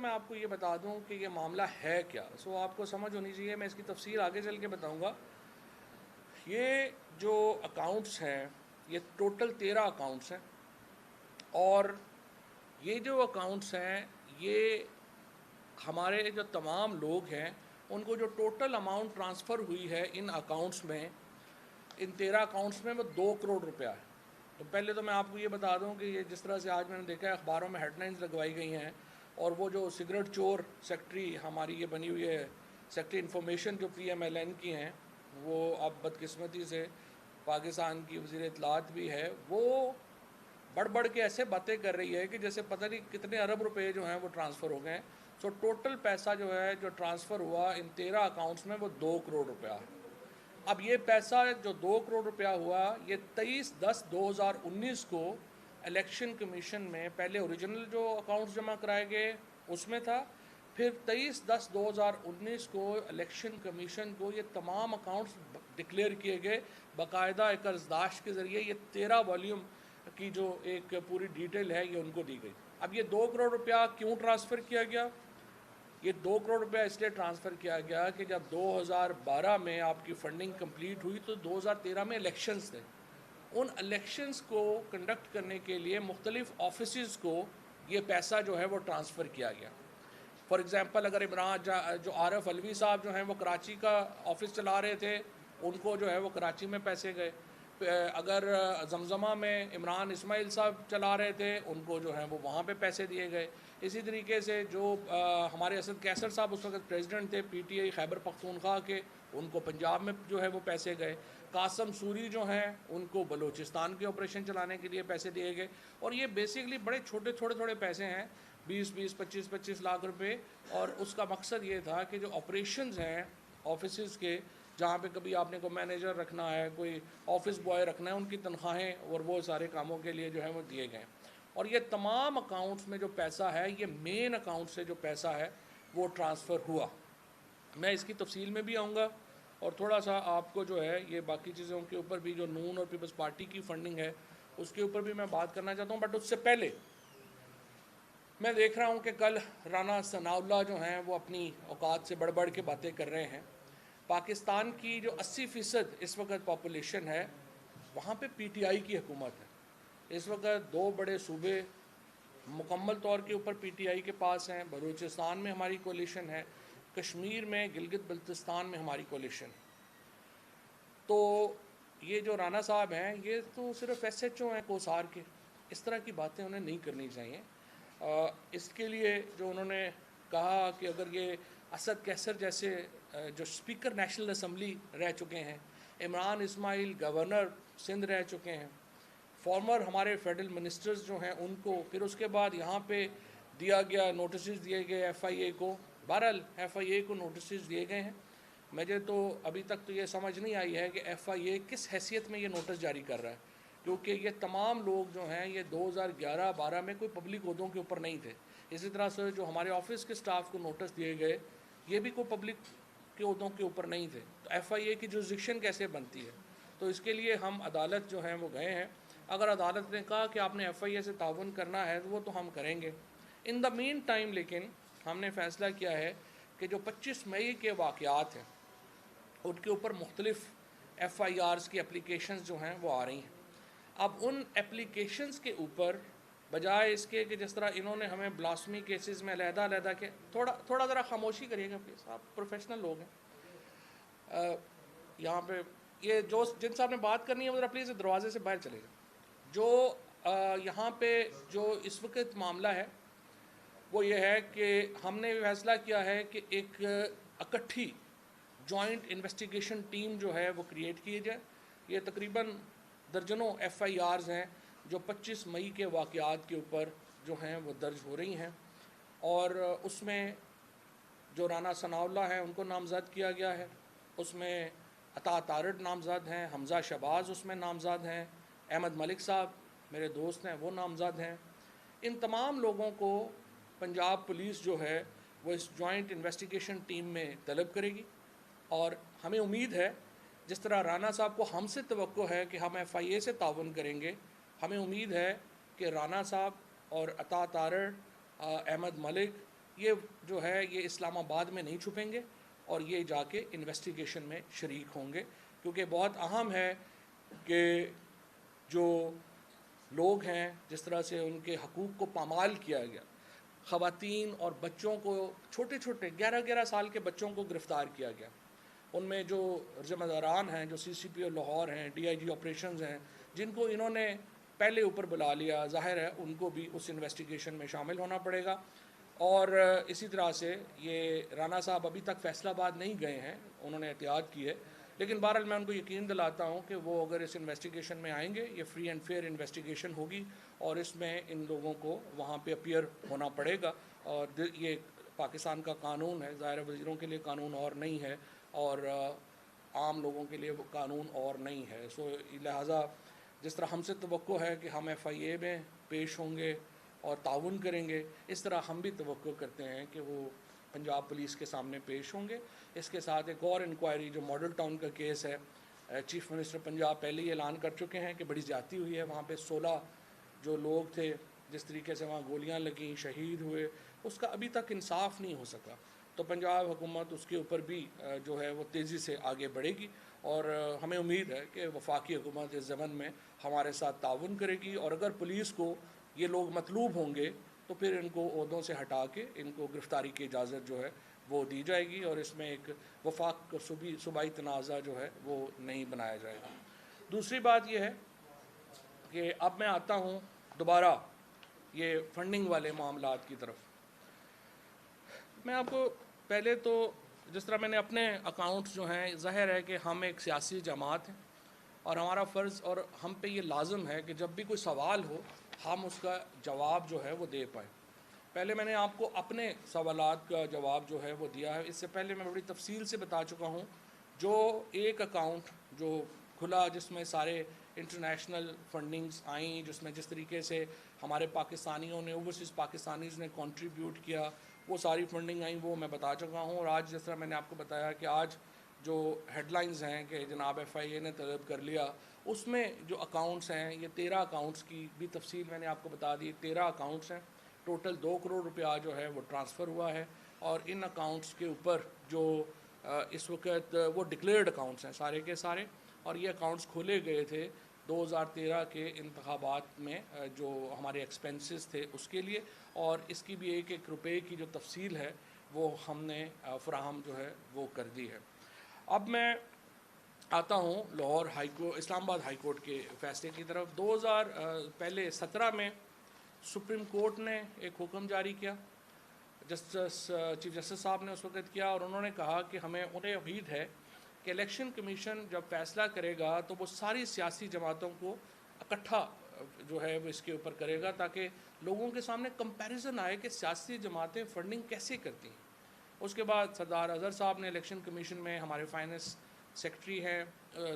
میں آپ کو یہ بتا دوں کہ یہ معاملہ ہے کیا. آپ کو سمجھ ہونی چاہیے. میں اس کی تفصیل آگے چل کے بتاؤں گا. یہ جو اکاؤنٹس ہیں یہ ٹوٹل 13 اکاؤنٹس ہیں، اور یہ جو اکاؤنٹس ہیں یہ ہمارے جو تمام لوگ ہیں ان کو جو ٹوٹل اماؤنٹ ٹرانسفر ہوئی ہے ان اکاؤنٹس میں، ان 13 اکاؤنٹس میں، وہ 2 کروڑ روپیہ ہے. تو پہلے تو میں آپ کو یہ بتا دوں کہ یہ جس طرح سے آج میں نے دیکھا ہے اخباروں میں ہیڈ لائنز لگوائی گئی ہیں، اور وہ جو سگریٹ چور سیکٹری ہماری یہ بنی ہوئی ہے، سیکٹری انفارمیشن جو PMLN کی ہیں، وہ اب بدقسمتی سے پاکستان کی وزیر اطلاعات بھی ہے، وہ بڑھ بڑھ کے ایسے باتیں کر رہی ہے کہ جیسے پتہ نہیں کتنے ارب روپے جو ہیں وہ ٹرانسفر ہو گئے ہیں. ٹوٹل پیسہ جو ہے جو ٹرانسفر ہوا ان 13 اکاؤنٹس میں وہ 2 کروڑ روپیہ ہے. اب یہ پیسہ جو 2 کروڑ روپیہ ہوا یہ 23/10/2019 کو الیکشن کمیشن میں پہلے اوریجنل جو اکاؤنٹس جمع کرائے گئے اس میں تھا، پھر 23/10/2019 کو الیکشن کمیشن کو یہ تمام اکاؤنٹس ڈکلیئر کیے گئے باقاعدہ ایک قرضداشت کے ذریعے. یہ 13 والیوم کی جو ایک پوری ڈیٹیل ہے یہ ان کو دی گئی. اب یہ 2 کروڑ روپیہ کیوں ٹرانسفر کیا گیا؟ یہ 2 کروڑ روپیہ اس لیے ٹرانسفر کیا گیا کہ جب 2012 میں آپ کی فنڈنگ کمپلیٹ ہوئی تو 2013 میں الیکشنز تھے. ان الیکشنز کو کنڈکٹ کرنے کے لیے مختلف آفیسز کو یہ پیسہ جو ہے وہ ٹرانسفر کیا گیا. فار ایگزامپل اگر عمران جو عارف علوی صاحب جو ہیں وہ کراچی کا آفس چلا رہے تھے، ان کو جو ہے وہ کراچی میں پیسے گئے. اگر زمزمہ میں عمران اسماعیل صاحب چلا رہے تھے ان کو جو ہے وہ وہاں پہ پیسے دیے گئے. اسی طریقے سے جو ہمارے اسد کیسر صاحب اس وقت پریزیڈنٹ تھے PTI خیبر پختونخوا کے، ان کو پنجاب میں جو ہے وہ پیسے گئے. قاسم سوری جو ہیں ان کو بلوچستان کے آپریشن چلانے کے لیے پیسے دیے گئے. اور یہ بیسکلی بڑے چھوٹے پیسے ہیں، 20 25 لاکھ روپے. اور اس کا مقصد یہ تھا کہ جو آپریشنز ہیں آفیسز کے، جہاں پہ کبھی آپ نے کوئی مینیجر رکھنا ہے، کوئی آفس بوائے رکھنا ہے، ان کی تنخواہیں اور وہ سارے کاموں کے لیے جو ہے وہ دیے گئے. اور یہ تمام اکاؤنٹس میں جو پیسہ ہے یہ مین اکاؤنٹ سے جو پیسہ ہے وہ ٹرانسفر ہوا. میں اس کی تفصیل میں بھی آؤں گا، اور تھوڑا سا آپ کو جو ہے یہ باقی چیزوں کے اوپر بھی جو نون اور پیپلز پارٹی کی فنڈنگ ہے اس کے اوپر بھی میں بات کرنا چاہتا ہوں. بٹ اس سے پہلے میں دیکھ رہا ہوں کہ کل رانا ثناء اللہ جو ہیں وہ اپنی اوقات سے بڑھ بڑھ کے باتیں کر رہے ہیں. پاکستان کی جو 80% اس وقت پاپولیشن ہے وہاں پہ PTI کی حکومت ہے. اس وقت 2 بڑے صوبے مکمل طور کے اوپر PTI کے پاس ہیں. بلوچستان میں ہماری کولیشن ہے، کشمیر میں گلگت بلتستان میں ہماری کولیشن ہے. تو یہ جو رانا صاحب ہیں یہ تو صرف SHO ہیں کوسار کے. اس طرح کی باتیں انہیں نہیں کرنی چاہیے. اس کے لیے جو انہوں نے کہا کہ اگر یہ اسد کیسر جیسے جو اسپیکر نیشنل اسمبلی رہ چکے ہیں، عمران اسماعیل گورنر سندھ رہ چکے ہیں، فارمر ہمارے فیڈرل منسٹرز جو ہیں ان کو، پھر اس کے بعد یہاں پہ دیا گیا نوٹسز دیے گئے FIA کو. بہرحال FIA کو نوٹسز دیے گئے ہیں. مجھے تو ابھی تک تو یہ سمجھ نہیں آئی ہے کہ FIA کس حیثیت میں یہ نوٹس جاری کر رہا ہے، کیونکہ یہ تمام لوگ جو ہیں یہ 2011-12 میں کوئی پبلک عہدوں کے اوپر نہیں تھے. اسی طرح سے جو ہمارے آفس کے سٹاف کو نوٹس دیے گئے یہ بھی کوئی پبلک کے عہدوں کے اوپر نہیں تھے. تو FIA کی جورسڈکشن کیسے بنتی ہے؟ تو اس کے لیے ہم عدالت جو ہیں وہ گئے ہیں. اگر عدالت نے کہا کہ آپ نے FIA سے تعاون کرنا ہے تو وہ تو ہم کریں گے. ان دا مین ٹائم لیکن ہم نے فیصلہ کیا ہے کہ جو 25 مئی کے واقعات ہیں ان کے اوپر مختلف FIRs کی اپلیکیشنز جو ہیں وہ آ رہی ہیں. اب ان اپلیکیشنز کے اوپر بجائے اس کے کہ جس طرح انہوں نے ہمیں بلاسمی کیسز میں علیحدہ کہ تھوڑا ذرا خاموشی کریے گا پلیز، آپ پروفیشنل لوگ ہیں. یہاں پہ یہ جو جن صاحب نے بات کرنی ہے وہ ذرا پلیز دروازے سے باہر چلے گا. جو یہاں پہ جو اس وقت معاملہ ہے وہ یہ ہے کہ ہم نے فیصلہ کیا ہے کہ ایک اکٹھی جوائنٹ انویسٹیگیشن ٹیم جو ہے وہ کریٹ کی جائے. یہ تقریباً درجنوں FIRs ہیں جو 25 مئی کے واقعات کے اوپر جو ہیں وہ درج ہو رہی ہیں، اور اس میں جو رانا ثناء اللہ ہیں ان کو نامزد کیا گیا ہے، اس میں عطا تارڑ نامزد ہیں، حمزہ شہباز اس میں نامزد ہیں، احمد ملک صاحب میرے دوست ہیں وہ نامزد ہیں. ان تمام لوگوں کو پنجاب پولیس جو ہے وہ اس جوائنٹ انویسٹیگیشن ٹیم میں طلب کرے گی. اور ہمیں امید ہے جس طرح رانا صاحب کو ہم سے توقع ہے کہ ہم FIA سے تعاون کریں گے، ہمیں امید ہے کہ رانا صاحب اور عطا تارڑ، احمد ملک یہ جو ہے یہ اسلام آباد میں نہیں چھپیں گے اور یہ جا کے انویسٹیگیشن میں شریک ہوں گے، کیونکہ بہت اہم ہے کہ جو لوگ ہیں جس طرح سے ان کے حقوق کو پامال کیا گیا، خواتین اور بچوں کو، چھوٹے چھوٹے 11 سال کے بچوں کو گرفتار کیا گیا، ان میں جو ذمہ داران ہیں، جو سی سی پی او لاہور ہیں، ڈی آئی جی آپریشنز ہیں، جن کو انہوں نے پہلے اوپر بلا لیا، ظاہر ہے ان کو بھی اس انویسٹیگیشن میں شامل ہونا پڑے گا۔ اور اسی طرح سے یہ رانا صاحب ابھی تک فیصل آباد نہیں گئے ہیں، انہوں نے احتیاط کی ہے، لیکن بہرحال میں ان کو یقین دلاتا ہوں کہ وہ اگر اس انویسٹیگیشن میں آئیں گے، یہ فری اینڈ فیئر انویسٹیگیشن ہوگی اور اس میں ان لوگوں کو وہاں پہ اپیئر ہونا پڑے گا۔ اور یہ پاکستان کا قانون ہے، ظاہر وزیروں کے لیے قانون اور نہیں ہے اور عام لوگوں کے لیے وہ قانون اور نہیں ہے، سو لہٰذا جس طرح ہم سے توقع ہے کہ ہم ایف آئی اے میں پیش ہوں گے اور تعاون کریں گے، اس طرح ہم بھی توقع کرتے ہیں کہ وہ پنجاب پولیس کے سامنے پیش ہوں گے۔ اس کے ساتھ ایک اور انکوائری جو ماڈل ٹاؤن کا کیس ہے، چیف منسٹر پنجاب پہلے ہی اعلان کر چکے ہیں کہ بڑی زیادتی ہوئی ہے وہاں پہ، 16 جو لوگ تھے جس طریقے سے وہاں گولیاں لگیں، شہید ہوئے، اس کا ابھی تک انصاف نہیں ہو سکا، تو پنجاب حکومت اس کے اوپر بھی جو ہے وہ تیزی سے آگے بڑھے گی اور ہمیں امید ہے کہ وفاقی حکومت اس ضمن میں ہمارے ساتھ تعاون کرے گی، اور اگر پولیس کو یہ لوگ مطلوب ہوں گے تو پھر ان کو عہدوں سے ہٹا کے ان کو گرفتاری کی اجازت جو ہے وہ دی جائے گی، اور اس میں ایک وفاق صوبائی تنازع جو ہے وہ نہیں بنایا جائے گا۔ دوسری بات یہ ہے کہ اب میں آتا ہوں دوبارہ یہ فنڈنگ والے معاملات کی طرف۔ میں آپ کو پہلے تو جس طرح میں نے اپنے اکاؤنٹس جو ہیں، ظاہر ہے کہ ہم ایک سیاسی جماعت ہیں اور ہمارا فرض اور ہم پہ یہ لازم ہے کہ جب بھی کوئی سوال ہو ہم اس کا جواب جو ہے وہ دے پائیں۔ پہلے میں نے آپ کو اپنے سوالات کا جواب جو ہے وہ دیا ہے، اس سے پہلے میں بڑی تفصیل سے بتا چکا ہوں۔ جو ایک اکاؤنٹ جو کھلا جس میں سارے انٹرنیشنل فنڈنگز آئیں، جس میں جس طریقے سے ہمارے پاکستانیوں نے، اوورسیز پاکستانیز نے کنٹریبیوٹ کیا، وہ ساری فنڈنگ آئیں، وہ میں بتا چکا ہوں۔ اور آج جس طرح میں نے آپ کو بتایا کہ آج جو ہیڈ لائنز ہیں کہ جناب ایف آئی اے نے طلب کر لیا، اس میں جو اکاؤنٹس ہیں یہ 13 اکاؤنٹس کی بھی تفصیل میں نے آپ کو بتا دی۔ 13 اکاؤنٹس ہیں، ٹوٹل 2 کروڑ روپیہ جو ہے وہ ٹرانسفر ہوا ہے، اور ان اکاؤنٹس کے اوپر جو اس وقت وہ ڈکلیئرڈ اکاؤنٹس ہیں سارے کے سارے، اور یہ اکاؤنٹس کھولے گئے تھے 2013 کے انتخابات میں جو ہمارے ایکسپنسز تھے اس کے لیے، اور اس کی بھی ایک ایک روپے کی جو تفصیل ہے وہ ہم نے فراہم جو ہے وہ کر دی ہے۔ اب میں آتا ہوں لاہور ہائی کورٹ، اسلام آباد ہائی کورٹ کے فیصلے کی طرف۔ 2017 میں سپریم کورٹ نے ایک حکم جاری کیا، چیف جسٹس صاحب نے اس وقت کیا، اور انہوں نے کہا کہ انہیں امید ہے کہ الیکشن کمیشن جب فیصلہ کرے گا تو وہ ساری سیاسی جماعتوں کو اکٹھا جو ہے وہ اس کے اوپر کرے گا، تاکہ لوگوں کے سامنے کمپیریزن آئے کہ سیاسی جماعتیں فنڈنگ کیسے کرتی ہیں۔ اس کے بعد سردار اظہر صاحب نے الیکشن کمیشن میں، ہمارے فائننس سیکرٹری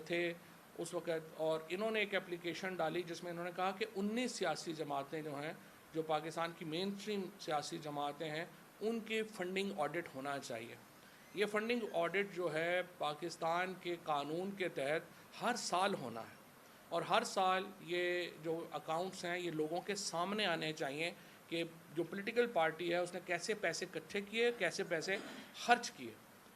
تھے اس وقت، اور انہوں نے ایک اپلیکیشن ڈالی جس میں انہوں نے کہا کہ 19 سیاسی جماعتیں جو ہیں، جو پاکستان کی مین اسٹریم سیاسی جماعتیں ہیں، ان کے فنڈنگ آڈٹ ہونا چاہیے۔ یہ فنڈنگ آڈٹ جو ہے پاکستان کے قانون کے تحت ہر سال ہونا ہے، اور ہر سال یہ جو اکاؤنٹس ہیں یہ لوگوں کے سامنے آنے چاہیے کہ جو پولیٹیکل پارٹی ہے اس نے کیسے پیسے اکٹھے کیے، کیسے پیسے خرچ کیے۔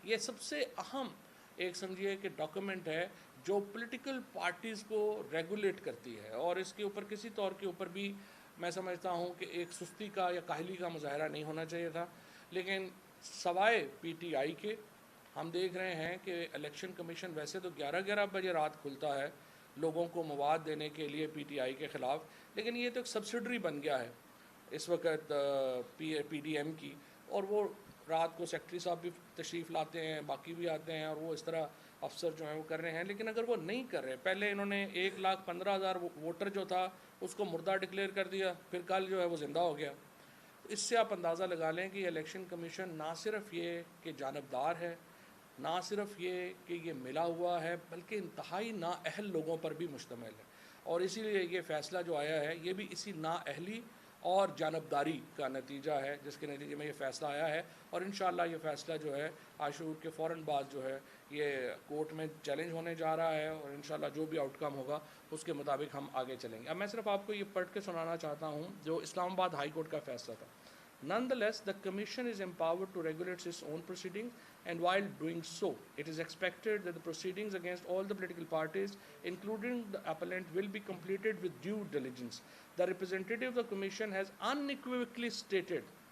یہ سب سے اہم ایک سمجھیے کہ ڈاکومنٹ ہے جو پولیٹیکل پارٹیز کو ریگولیٹ کرتی ہے، اور اس کے اوپر کسی طور کے اوپر بھی میں سمجھتا ہوں کہ ایک سستی کا یا کاہلی کا مظاہرہ نہیں ہونا چاہیے تھا۔ لیکن سوائے پی ٹی آئی کے ہم دیکھ رہے ہیں کہ الیکشن کمیشن ویسے تو 11 بجے رات کھلتا ہے لوگوں کو مواد دینے کے لیے پی ٹی آئی کے خلاف، لیکن یہ تو ایک سبسڈری بن گیا ہے اس وقت پی ڈی ایم کی، اور وہ رات کو سیکرٹری صاحب بھی تشریف لاتے ہیں، باقی بھی آتے ہیں، اور وہ اس طرح افسر جو ہیں وہ کر رہے ہیں۔ لیکن اگر وہ نہیں کر رہے، پہلے انہوں نے 1,15,000 ووٹر جو تھا اس کو مردہ ڈکلیئر کر دیا، پھر کل جو ہے وہ زندہ ہو گیا۔ اس سے آپ اندازہ لگا لیں کہ الیکشن کمیشن نہ صرف یہ کہ جانبدار ہے، نہ صرف یہ کہ یہ ملا ہوا ہے، بلکہ انتہائی نااہل لوگوں پر بھی مشتمل ہے، اور اسی لیے یہ فیصلہ جو آیا ہے یہ بھی اسی نااہلی اور جانبداری کا نتیجہ ہے جس کے نتیجے میں یہ فیصلہ آیا ہے، اور انشاءاللہ یہ فیصلہ جو ہے عاشور کے فوراً بعد جو ہے یہ کورٹ میں چیلنج ہونے جا رہا ہے، اور انشاءاللہ جو بھی آؤٹ کم ہوگا اس کے مطابق ہم آگے چلیں گے۔ اب میں صرف آپ کو یہ پڑھ کے سنانا چاہتا ہوں جو اسلام آباد ہائی کورٹ کا فیصلہ تھا۔ Nonetheless, the Commission is empowered to regulate its own proceedings, and while doing so, it is expected that the proceedings against all the political parties, including the appellant, will be completed with due diligence. The representative of the Commission has unequivocally stated,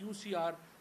QCR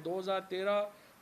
2013,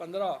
15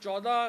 14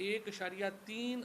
1.3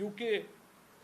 UK,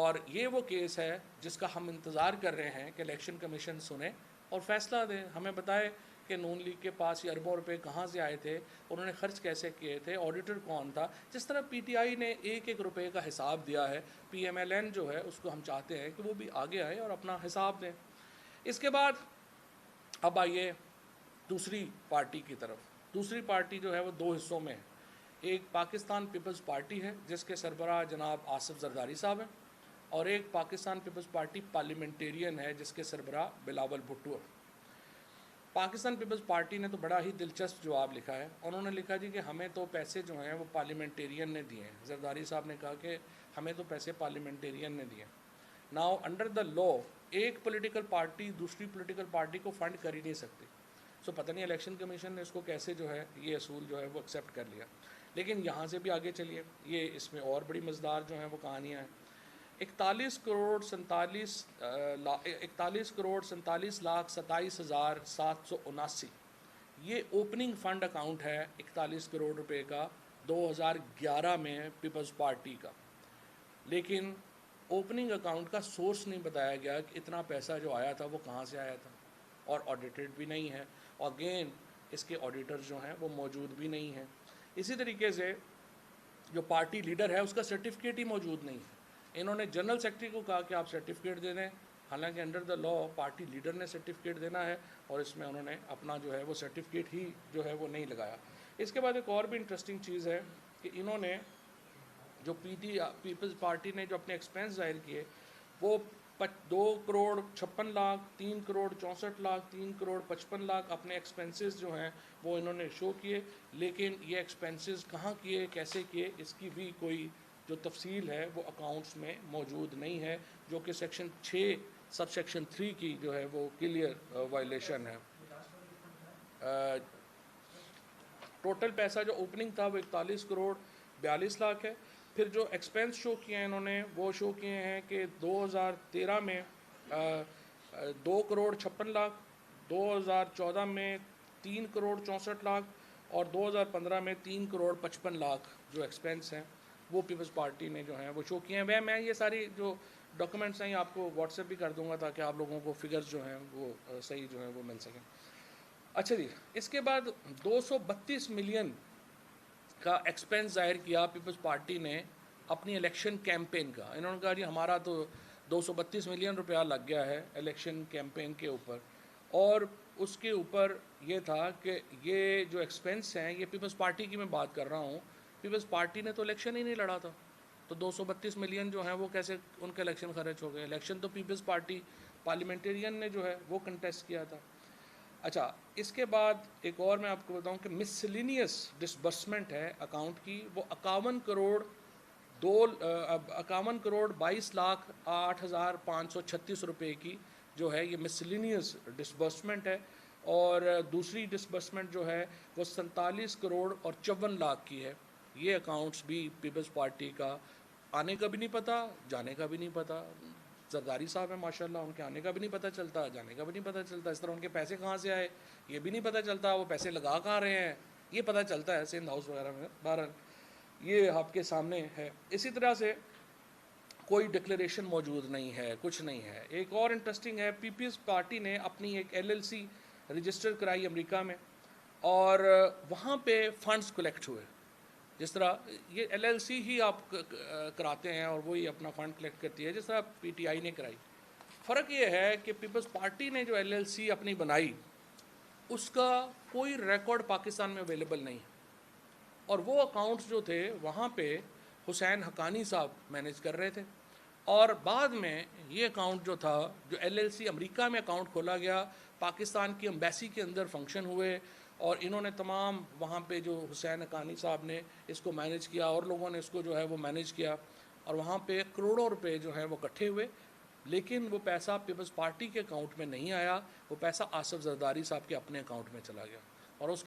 اور یہ وہ case ہے جس کا ہم انتظار کر رہے ہیں کہ الیکشن کمیشن سنے اور فیصلہ دے، ہمیں بتائے کہ نون لیگ کے پاس یہ اربوں روپے کہاں سے آئے تھے، انہوں نے خرچ کیسے کیے تھے، آڈیٹر کون تھا. جس طرح پی ٹی آئی نے ایک ایک روپے کا حساب دیا ہے، پی ایم ایل این جو ہے اس کو ہم چاہتے ہیں کہ وہ بھی آگے آئے اور اپنا حساب دیں. اس کے بعد اب آئیے دوسری پارٹی کی طرف. دوسری پارٹی جو ہے وہ دو حصوں میں ہے. ایک پاکستان پیپلز پارٹی ہے جس کے سربراہ جناب آصف زرداری صاحب ہیں، اور ایک پاکستان پیپلز پارٹی پارلیمنٹیرین ہے جس کے سربراہ بلاول بھٹو ہے. پاکستان پیپلز پارٹی نے تو بڑا ہی دلچسپ جواب لکھا ہے. انہوں نے لکھا جی کہ ہمیں تو پیسے جو ہیں وہ پارلیمنٹیرین نے دیے ہیں. زرداری صاحب نے کہا کہ ہمیں تو پیسے پارلیمنٹیرین نے دیے. ناؤ انڈر دا لا ایک پولیٹیکل پارٹی دوسری پولیٹیکل پارٹی کو فنڈ کر ہی نہیں سکتی. سو پتہ نہیں الیکشن کمیشن نے اس کو کیسے جو ہے یہ اصول جو ہے وہ ایکسیپٹ کر لیا. لیکن یہاں سے بھی آگے چلیے، یہ اس میں اور بڑی مزیدار جو ہیں وہ کہانیاں ہیں. 41 کروڑ 47,27,27,779 یہ اوپننگ فنڈ اکاؤنٹ ہے 41 کروڑ روپے کا 2011 میں پیپلز پارٹی کا. لیکن اوپننگ اکاؤنٹ کا سورس نہیں بتایا گیا کہ اتنا پیسہ جو آیا تھا وہ کہاں سے آیا تھا، اور آڈیٹڈ بھی نہیں ہے. اگین اس کے آڈیٹر جو ہیں وہ موجود بھی نہیں ہیں. اسی طریقے سے جو پارٹی لیڈر ہے اس کا سرٹیفکیٹ ہی موجود نہیں ہے. انہوں نے جنرل سیکرٹری کو کہا کہ آپ سرٹیفکیٹ دے دیں، حالانکہ under the law party leader نے سرٹیفکیٹ دینا ہے، اور اس میں انہوں نے اپنا جو ہے وہ سرٹیفکیٹ ہی جو ہے وہ نہیں لگایا. اس کے بعد ایک اور بھی انٹرسٹنگ چیز ہے کہ انہوں نے جو پیپلز پارٹی نے جو اپنے ایکسپینس ظاہر کیے وہ 2 کروڑ 56 لاکھ 3 کروڑ 64 لاکھ 3 کروڑ 55 لاکھ اپنے ایکسپینسز جو ہیں وہ انہوں نے شو کیے. لیکن یہ ایکسپینسز کہاں کیے، کیسے کیے، اس کی بھی کوئی جو تفصیل ہے وہ اکاؤنٹس میں موجود نہیں ہے، جو کہ سیکشن 6 سب سیکشن 3 کی جو ہے وہ کلیئر وائلیشن ہے. ٹوٹل پیسہ جو اوپننگ تھا وہ 41 کروڑ 42 لاکھ ہے. پھر جو ایکسپینس شو کیے ہیں انہوں نے وہ شو کیے ہیں کہ 2013 میں 2 کروڑ 56 لاکھ، 2014 میں 3 کروڑ 64 لاکھ، اور 2015 میں 3 کروڑ 55 لاکھ جو ایکسپینس ہیں وہ پیپلز پارٹی نے جو ہیں وہ شو کیے ہیں. میں یہ ساری جو ڈاکومنٹس ہیں آپ کو واٹس ایپ بھی کر دوں گا تاکہ آپ لوگوں کو فگرز جو ہیں وہ صحیح جو ہیں وہ مل سکیں. اچھا جی، اس کے بعد 232 ملین کا ایکسپینس ظاہر کیا پیپلز پارٹی نے اپنی الیکشن کیمپین کا. انہوں نے کہا جی ہمارا تو 232 ملین روپیہ لگ گیا ہے الیکشن کیمپین کے اوپر، اور اس کے اوپر یہ تھا کہ یہ جو ایکسپینس ہیں یہ پیپلز پارٹی کی میں بات کر رہا ہوں، پیپلز پارٹی نے تو الیکشن ہی نہیں لڑا تھا، تو 232 ملین جو ہیں وہ کیسے ان کے الیکشن خرچ ہو گئے. الیکشن تو پیپلز پارٹی پارلیمنٹیرین نے جو ہے وہ کنٹیسٹ کیا تھا. اچھا، اس کے بعد ایک اور میں آپ کو بتاؤں کہ مسلینیس ڈسبرسمنٹ ہے اکاؤنٹ کی، وہ 51 کروڑ 22,08,0536 روپے کی جو ہے یہ مسلینیس ڈسبرسمنٹ ہے. اور دوسری ڈسبرسمنٹ جو ہے وہ 47 کروڑ اور 54 لاکھ کی ہے. یہ اکاؤنٹس بھی پیپلز پارٹی کا آنے کا بھی نہیں پتہ، جانے کا بھی نہیں پتہ. زرداری صاحب ہیں ماشاءاللہ، ان کے آنے کا بھی نہیں پتہ چلتا، جانے کا بھی نہیں پتہ چلتا. اس طرح ان کے پیسے کہاں سے آئے یہ بھی نہیں پتہ چلتا، وہ پیسے لگا کہاں رہے ہیں یہ پتہ چلتا ہے سندھ ہاؤس وغیرہ میں. بہرحال یہ آپ کے سامنے ہے. اسی طرح سے کوئی ڈکلیریشن موجود نہیں ہے، کچھ نہیں ہے. ایک اور انٹرسٹنگ ہے، پیپلز پارٹی نے اپنی ایک LLC رجسٹر کرائی امریکہ میں، اور وہاں پہ فنڈز کلیکٹ ہوئے. جس طرح یہ LLC ہی آپ کراتے ہیں اور وہی اپنا فنڈ کلیکٹ کرتی ہے، جس طرح PTI نے کرائی. فرق یہ ہے کہ پیپلز پارٹی نے جو LLC اپنی بنائی اس کا کوئی ریکارڈ پاکستان میں اویلیبل نہیں، اور وہ اکاؤنٹس جو تھے وہاں پہ حسین حقانی صاحب مینیج کر رہے تھے. اور بعد میں یہ اکاؤنٹ جو تھا، جو LLC امریکہ میں اکاؤنٹ کھولا گیا، پاکستان کی امبیسی کے اندر فنکشن ہوئے، اور انہوں نے تمام وہاں پہ جو حسین حقانی صاحب نے اس کو مینیج کیا اور لوگوں نے اس کو جو ہے وہ مینیج کیا، اور وہاں پہ کروڑوں روپے جو ہیں وہ اکٹھے ہوئے. لیکن وہ پیسہ پیپلز پارٹی کے اکاؤنٹ میں نہیں آیا، وہ پیسہ آصف زرداری صاحب کے اپنے اکاؤنٹ میں چلا گیا. اور اس